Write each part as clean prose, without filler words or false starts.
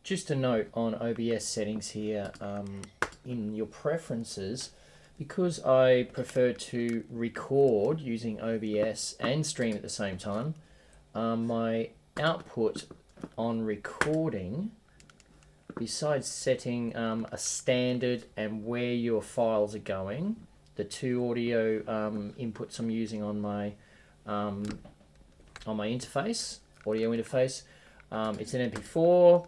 just a note on OBS settings here, in your preferences, because I prefer to record using OBS and stream at the same time, my output on recording, besides setting a standard and where your files are going, the two audio inputs I'm using on my interface, audio interface, it's an MP4.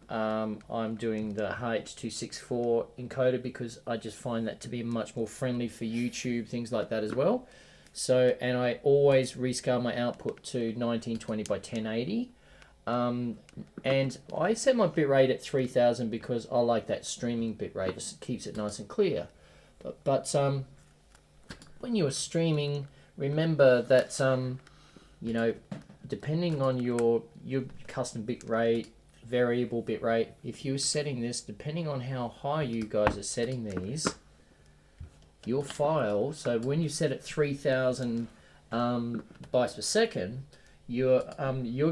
I'm doing the H.264 encoder because I just find that to be much more friendly for YouTube, things like that as well. So, and I always rescale my output to 1920 by 1080. And I set my bitrate at 3000 because I like that streaming bitrate. It keeps it nice and clear. But when you are streaming, remember that you know, depending on your custom bitrate, variable bitrate, if you're setting this, depending on how high you guys are setting these, your file, so when you set it 3000 bytes per second, you're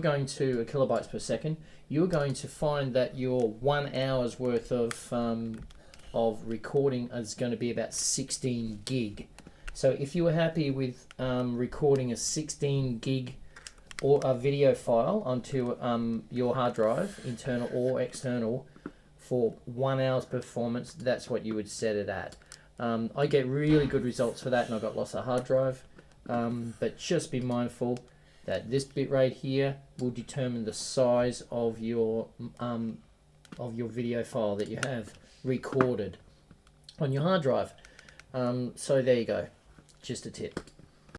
going to kilobytes per second, you're going to find that your 1 hour's worth of recording is going to be about 16 gig. So if you were happy with recording a 16 gig or a video file onto your hard drive, internal or external, for 1 hour's performance, that's what you would set it at. I get really good results for that, and I've got lots of hard drive. But just be mindful that this bitrate here will determine the size of your video file that you have recorded on your hard drive. So there you go, just a tip.